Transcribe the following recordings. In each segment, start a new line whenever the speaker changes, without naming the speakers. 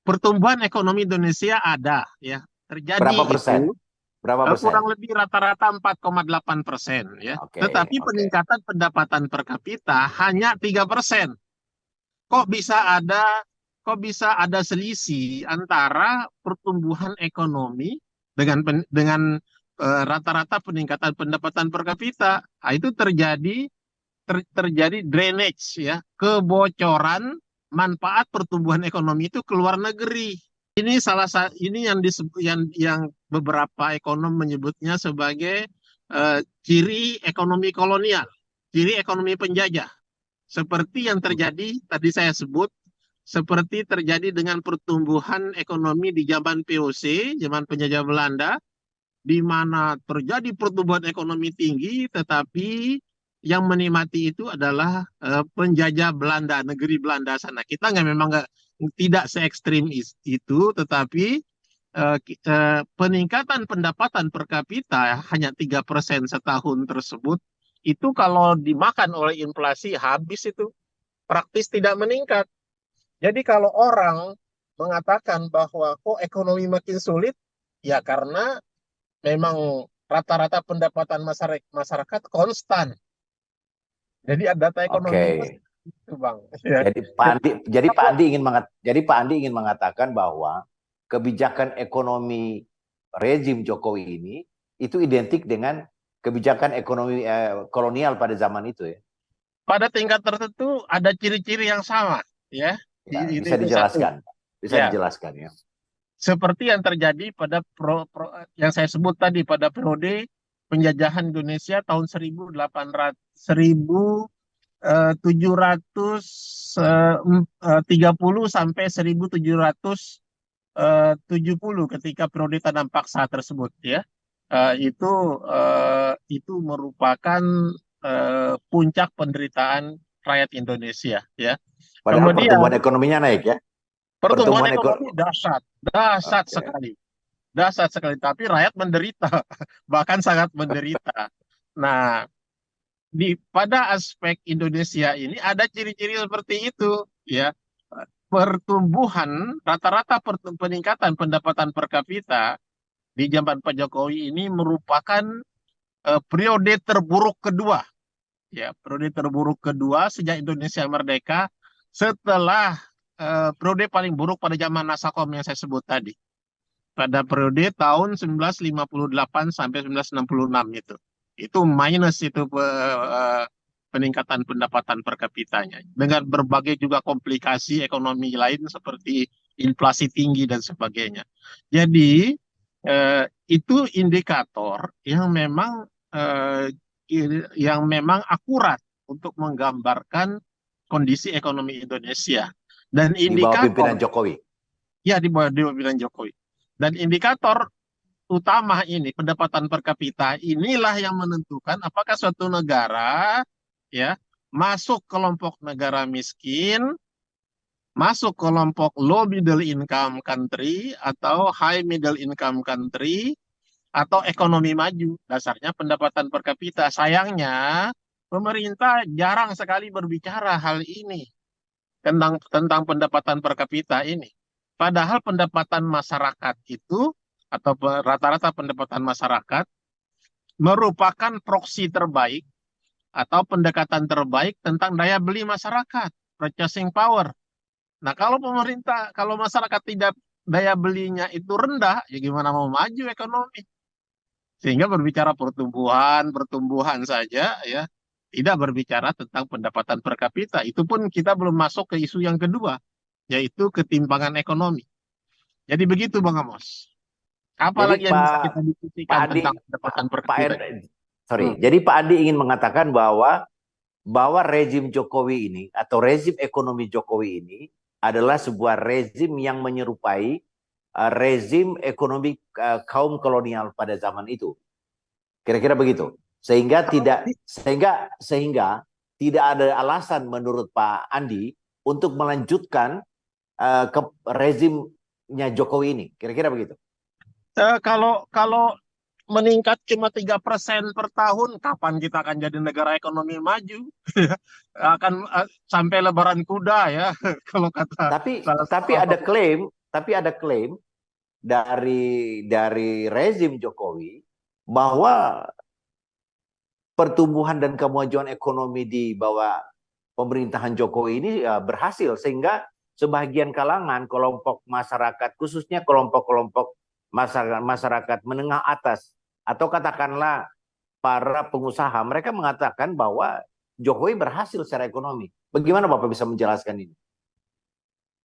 pertumbuhan ekonomi Indonesia ada, ya, terjadi
Berapa persen?
itu
Berapa persen?
kurang lebih rata-rata 4,8%, ya.
Oke,
Tetapi
oke.
peningkatan pendapatan per kapita hanya 3%. Kok bisa ada kok bisa ada selisih antara pertumbuhan ekonomi dengan rata-rata peningkatan pendapatan per kapita? Nah, itu terjadi drainage, ya, kebocoran manfaat pertumbuhan ekonomi itu ke luar negeri. Ini ini yang beberapa ekonom menyebutnya sebagai ciri ekonomi kolonial, ciri ekonomi penjajah. Seperti yang terjadi tadi saya sebut, seperti terjadi dengan pertumbuhan ekonomi di zaman VOC, zaman penjajah Belanda, di mana terjadi pertumbuhan ekonomi tinggi, tetapi yang menikmati itu adalah penjajah Belanda, negeri Belanda sana. Kita tidak se ekstrim itu, tetapi peningkatan pendapatan per kapita hanya 3% setahun tersebut, itu kalau dimakan oleh inflasi habis itu, praktis tidak meningkat. Jadi kalau orang mengatakan bahwa kok ekonomi makin sulit, ya karena memang rata-rata pendapatan masyarakat konstan. Jadi ada data
Oke.
ekonominya itu, Bang. Ya.
Jadi Pak Andi ingin mengatakan bahwa kebijakan ekonomi rezim Jokowi ini itu identik dengan kebijakan ekonomi kolonial pada zaman itu ya.
Pada tingkat tertentu ada ciri-ciri yang sama, ya.
Ya,
Itu
bisa
itu satu.
dijelaskan. Bisa
Ya,
dijelaskan ya.
seperti yang terjadi pada yang saya sebut tadi pada periode penjajahan Indonesia tahun 1730 sampai 1770, ketika periode tanam paksa tersebut, ya. Itu merupakan puncak penderitaan rakyat Indonesia, ya.
Padahal pertumbuhan
Kemudian
ekonominya naik ya.
pertumbuhan
Pertumbuhan
ekonomi
ekonomi.
dahsyat, dahsyat
Oke.
sekali, dahsyat sekali. Tapi rakyat menderita, bahkan sangat menderita. Nah, pada aspek Indonesia ini ada ciri-ciri seperti itu, ya. Pertumbuhan rata-rata peningkatan pendapatan per kapita di zaman Pak Jokowi ini merupakan periode terburuk kedua, ya, periode terburuk kedua sejak Indonesia merdeka, setelah periode paling buruk pada zaman Nasakom yang saya sebut tadi, pada periode tahun 1958 sampai 1966 itu. Itu minus itu peningkatan pendapatan per kapitanya, dengan berbagai juga komplikasi ekonomi lain seperti inflasi tinggi dan sebagainya. Jadi itu indikator eh, yang memang akurat untuk menggambarkan kondisi ekonomi Indonesia. Dan
Di bawah pimpinan
indikator,
Jokowi.
ya, di bawah pimpinan Jokowi. Dan indikator utama ini, pendapatan per kapita, inilah yang menentukan apakah suatu negara, ya, masuk kelompok negara miskin, masuk kelompok low middle income country, atau high middle income country, atau ekonomi maju. Dasarnya pendapatan per kapita. Sayangnya pemerintah jarang sekali berbicara hal ini, tentang pendapatan per kapita ini. Padahal pendapatan masyarakat itu, atau rata-rata pendapatan masyarakat, merupakan proksi terbaik atau pendekatan terbaik tentang daya beli masyarakat, purchasing power. Nah, kalau masyarakat tidak, daya belinya itu rendah, ya gimana mau maju ekonomi? Sehingga berbicara pertumbuhan saja, ya, tidak berbicara tentang pendapatan per kapita. Itu pun kita belum masuk ke isu yang kedua, yaitu ketimpangan ekonomi. Jadi begitu, Bang Amos.
Jadi
Apalagi yang bisa kita
Pak
diskusikan
Andi,
tentang pendapatan per
Pak
kapita?
sorry.
Hmm.
Jadi Pak Andi ingin mengatakan bahwa rezim Jokowi ini atau rezim ekonomi Jokowi ini adalah sebuah rezim yang menyerupai rezim ekonomi kaum kolonial pada zaman itu. Kira-kira begitu. Sehingga tidak ada alasan menurut Pak Andi untuk melanjutkan ke rezimnya Jokowi ini. Kira-kira begitu.
Kalau meningkat cuma 3% per tahun, kapan kita akan jadi negara ekonomi maju? Akan sampai lebaran kuda, ya, kalau kata
Tapi
salah
tapi
satu
ada
tokoh.
klaim Tapi ada klaim dari rezim Jokowi bahwa pertumbuhan dan kemajuan ekonomi di bawah pemerintahan Jokowi ini berhasil, sehingga sebagian kalangan kelompok masyarakat, khususnya kelompok-kelompok masyarakat menengah atas atau katakanlah para pengusaha, mereka mengatakan bahwa Jokowi berhasil secara ekonomi. Bagaimana Bapak bisa menjelaskan ini?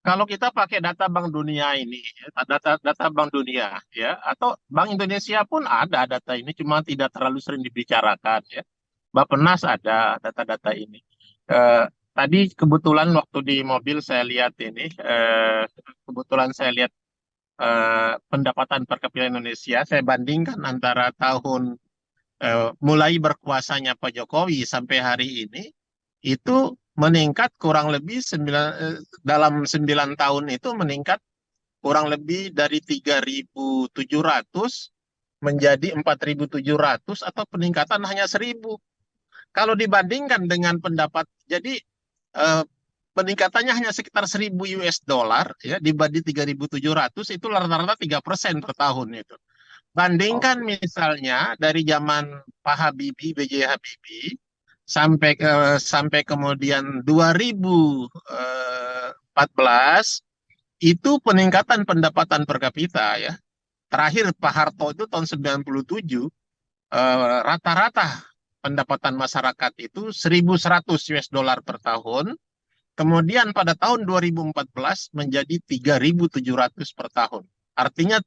Kalau kita pakai data Bank Dunia ini, data Bank Dunia, ya, atau Bank Indonesia pun ada data ini, cuma tidak terlalu sering dibicarakan, ya. Bappenas ada data-data ini. Tadi kebetulan waktu di mobil saya lihat ini, kebetulan saya lihat pendapatan per kapita Indonesia, saya bandingkan antara tahun mulai berkuasanya Pak Jokowi sampai hari ini, itu meningkat kurang lebih dalam 9 tahun itu meningkat kurang lebih dari 3.700 menjadi 4.700 atau peningkatan hanya 1.000. Kalau dibandingkan dengan jadi peningkatannya hanya sekitar 1.000 US dollar ya dibanding 3.700, itu rata-rata 3% per tahun itu. Bandingkan misalnya dari zaman Pak Habibie, B.J. Habibie, sampai kemudian 2014 itu peningkatan pendapatan per kapita ya. Terakhir Pak Harto itu tahun 97, rata-rata pendapatan masyarakat itu 1.100 US dollar per tahun. Kemudian pada tahun 2014 menjadi 3.700 per tahun. Artinya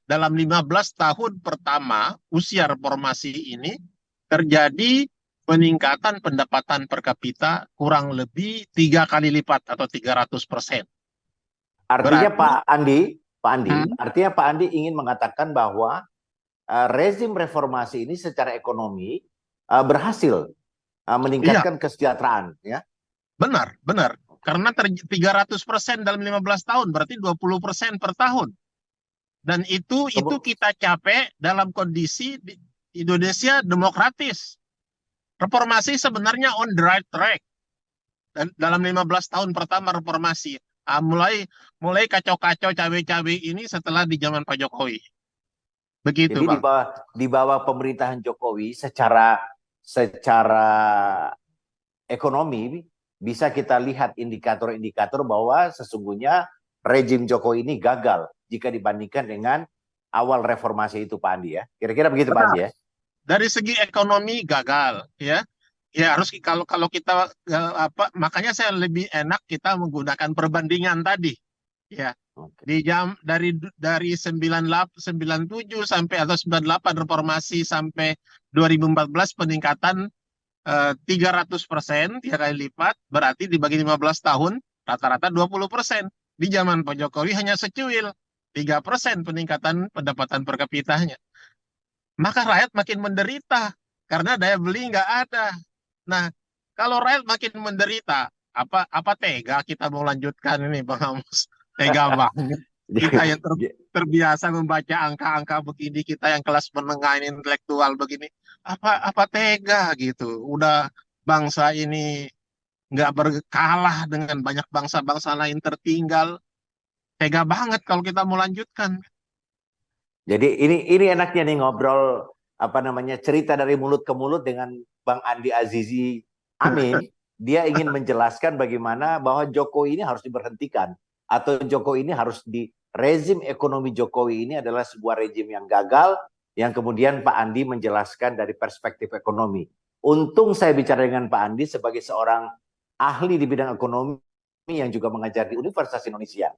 dalam 15 tahun pertama usia reformasi ini terjadi peningkatan pendapatan per kapita kurang lebih 3 kali lipat atau 300%.
Artinya
Berarti,
Pak Andi, artinya Pak Andi ingin mengatakan bahwa rezim reformasi ini secara ekonomi berhasil meningkatkan kesejahteraan, ya?
benar. Karena 300% dalam 15 tahun, berarti 20% per tahun. Dan itu kita capai dalam kondisi di Indonesia demokratis. Reformasi sebenarnya on the right track. Dan dalam 15 tahun pertama reformasi, mulai kacau-kacau cawe-cawe ini setelah di zaman Pak Jokowi. Begitu,
Jadi
Bang.
di bawah pemerintahan Jokowi secara ekonomi bisa kita lihat indikator-indikator bahwa sesungguhnya rejim Jokowi ini gagal jika dibandingkan dengan awal reformasi itu, Pak Andi, ya. Kira-kira begitu, Pak Andi, ya.
Dari segi ekonomi gagal, ya. Ya harus kalau kita makanya saya lebih enak kita menggunakan perbandingan tadi. Ya. Dari 97 sampai atau 98 reformasi sampai 2014 peningkatan 300%, 3 kali lipat, berarti dibagi 15 tahun rata-rata 20%. Di zaman Pak Jokowi hanya secuil 3% peningkatan pendapatan per kapitanya. Maka rakyat makin menderita karena daya beli nggak ada. Nah, kalau rakyat makin menderita, apa tega kita mau lanjutkan ini, Bang Amos? Tega banget. Kita yang terbiasa membaca angka-angka begini, kita yang kelas menengah ini intelektual begini, apa tega gitu. Udah bangsa ini nggak berkalah dengan banyak bangsa-bangsa lain tertinggal. Tega banget kalau kita mau lanjutkan.
Jadi ini enaknya nih ngobrol cerita dari mulut ke mulut dengan Bang Andi Azizi Amin. Dia ingin menjelaskan bagaimana bahwa Jokowi ini harus diberhentikan, atau Jokowi ini rezim ekonomi Jokowi ini adalah sebuah rezim yang gagal, yang kemudian Pak Andi menjelaskan dari perspektif ekonomi. Untung saya bicara dengan Pak Andi sebagai seorang ahli di bidang ekonomi yang juga mengajar di Universitas Indonesia.